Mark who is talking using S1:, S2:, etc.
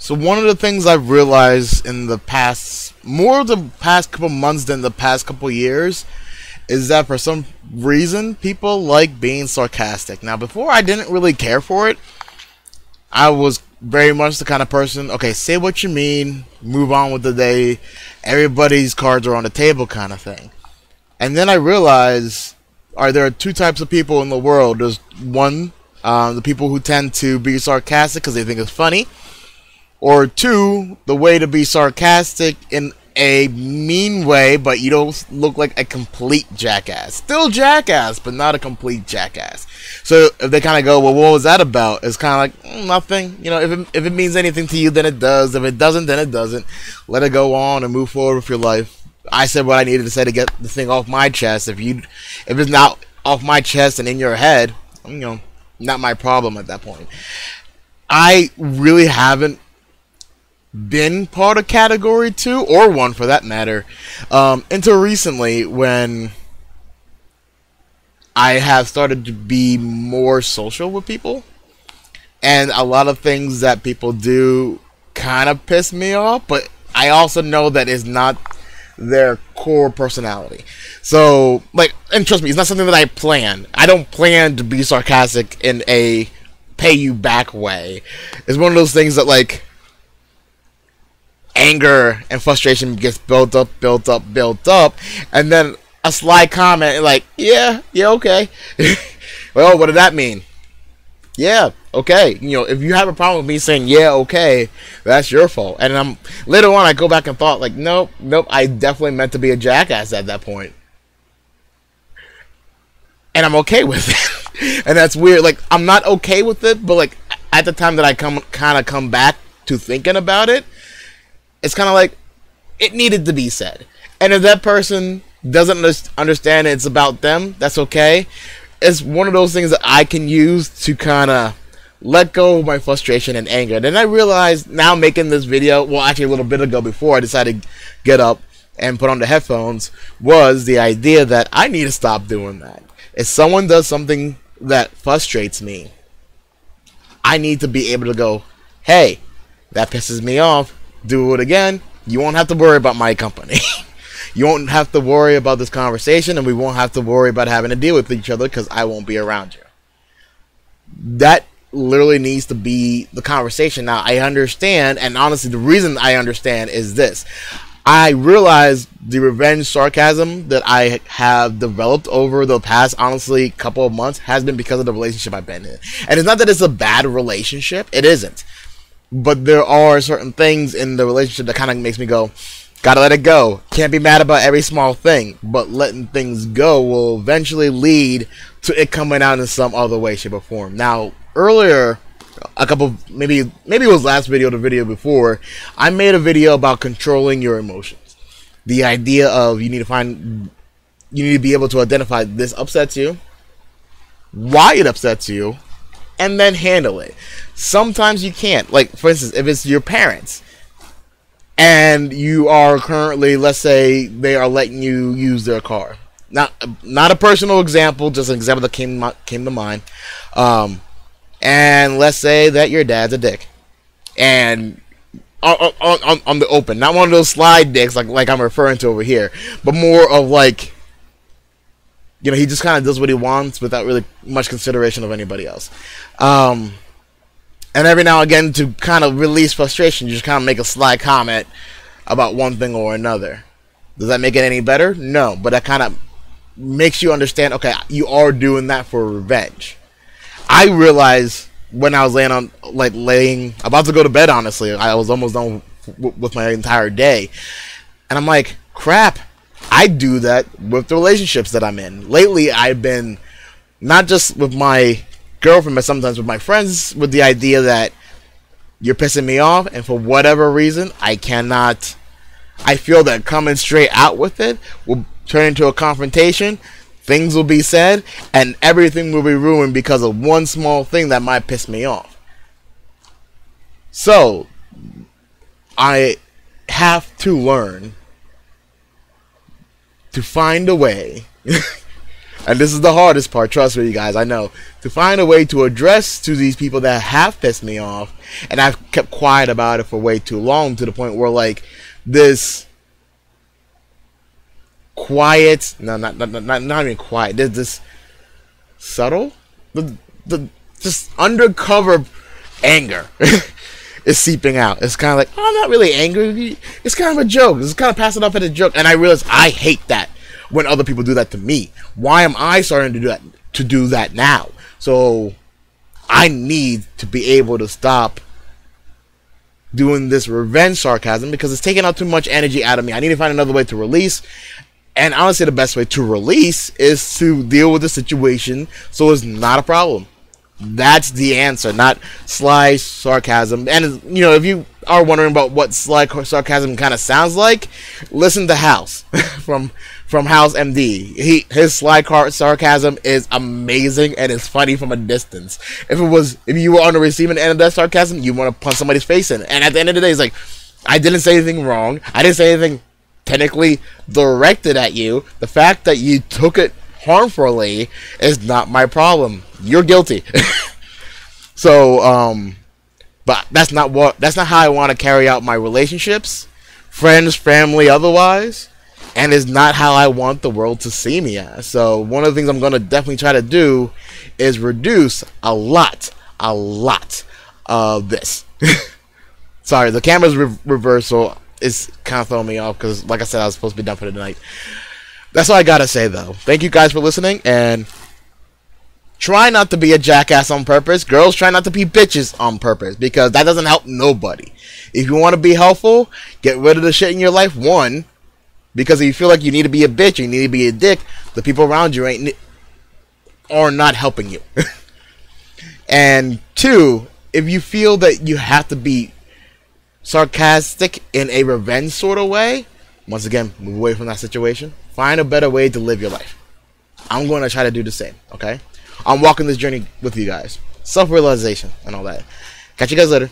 S1: So one of the things I've realized in the past, more the past couple months than the past couple years, is that for some reason people like being sarcastic. Now, before I didn't really care for it. I was very much the kind of person, okay, say what you mean, move on with the day, everybody's cards are on the table kind of thing. And then I realized, there are two types of people in the world. There's one, the people who tend to be sarcastic because they think it's funny. Or two, the way to be sarcastic in a mean way, but you don't look like a complete jackass. Still jackass, but not a complete jackass. So if they kind of go, well, what was that about? It's kind of like, nothing. You know, if it means anything to you, then it does. If it doesn't, then it doesn't. Let it go on and move forward with your life. I said what I needed to say to get the thing off my chest. If it's not off my chest and in your head, you know, not my problem at that point. I really haven't been part of category 2 or 1 for that matter until recently, when I have started to be more social with people, and a lot of things that people do kind of piss me off, but I also know that it's not their core personality. So, like, and trust me, it's not something that I plan. I don't plan to be sarcastic in a pay you back way. It's one of those things that, like, anger and frustration gets built up, and then a sly comment like, yeah, okay. Well, what did that mean? Yeah, okay. You know, if you have a problem with me saying yeah, okay, that's your fault. And later on I go back and thought like, nope, I definitely meant to be a jackass at that point. And I'm okay with it. And that's weird. Like, I'm not okay with it, but like at the time that I come back to thinking about it, it's kind of like it needed to be said. And if that person doesn't understand it's about them, that's okay. It's one of those things that I can use to kind of let go of my frustration and anger. And then I realized, now making this video, well, actually a little bit ago before I decided to get up and put on the headphones, was the idea that I need to stop doing that. If someone does something that frustrates me, I need to be able to go, hey, that pisses me off. Do it again. You won't have to worry about my company. You won't have to worry about this conversation, and we won't have to worry about having to deal with each other because I won't be around you. That literally needs to be the conversation. Now, I understand, and honestly, the reason I understand is this. I realize the revenge sarcasm that I have developed over the past, honestly, couple of months has been because of the relationship I've been in. And it's not that it's a bad relationship. It isn't. But there are certain things in the relationship that kind of makes me go, gotta let it go. Can't be mad about every small thing. But letting things go will eventually lead to it coming out in some other way, shape, or form. Now, earlier, maybe it was last video or the video before, I made a video about controlling your emotions. The idea of you need to be able to identify this upsets you, why it upsets you, and then handle it. Sometimes you can't. Like, for instance, if it's your parents and you are currently, let's say they are letting you use their car. Not a personal example, just an example that came to mind. And let's say that your dad's a dick. And on the open, not one of those slide dicks like I'm referring to over here, but more of like, you know, he just kind of does what he wants without really much consideration of anybody else. And every now and again, to kind of release frustration, you just kind of make a sly comment about one thing or another. Does that make it any better? No, but that kind of makes you understand, okay, you are doing that for revenge. I realized when I was about to go to bed, honestly, I was almost done with my entire day. And I'm like, crap, I do that with the relationships that I'm in. Lately, I've been, not just with my girlfriend, but sometimes with my friends, with the idea that you're pissing me off, and for whatever reason, I feel that coming straight out with it will turn into a confrontation. Things will be said, and everything will be ruined because of one small thing that might piss me off. So, I have to learn to find a way. And this is the hardest part, trust me, you guys, I know. To find a way to address to these people that have pissed me off, and I've kept quiet about it for way too long, to the point where, like, this quiet, no, not even quiet, there's this subtle, just undercover anger is seeping out. It's kind of like, oh, I'm not really angry. It's kind of a joke. It's kind of passing off as a joke. And I realize I hate that when other people do that to me. Why am I starting to do that now? So I need to be able to stop doing this revenge sarcasm, because it's taking out too much energy out of me. I need to find another way to release. And honestly, the best way to release is to deal with the situation so it's not a problem. That's the answer, not sly sarcasm. And, you know, if you are wondering about what sly sarcasm kind of sounds like, listen to House from House MD. His sly sarcasm is amazing, and it's funny from a distance. If you were on the receiving end of that sarcasm, you want to punch somebody's face in. And at the end of the day, it's like, I didn't say anything wrong. I didn't say anything technically directed at you. The fact that you took it harmfully is not my problem. You're guilty. So, but that's not how I want to carry out my relationships, friends, family, otherwise, and is not how I want the world to see me as. So one of the things I'm going to definitely try to do is reduce a lot of this. Sorry, the camera's reversal is kind of throwing me off, because, like I said, I was supposed to be done for the night. That's all I gotta say, though. Thank you guys for listening, and try not to be a jackass on purpose. Girls, try not to be bitches on purpose, because that doesn't help nobody. If you want to be helpful, get rid of the shit in your life. One, because if you feel like you need to be a bitch, you need to be a dick, the people around you are not helping you. And two, if you feel that you have to be sarcastic in a revenge sort of way, once again, move away from that situation. Find a better way to live your life. I'm going to try to do the same, okay? I'm walking this journey with you guys. Self-realization and all that. Catch you guys later.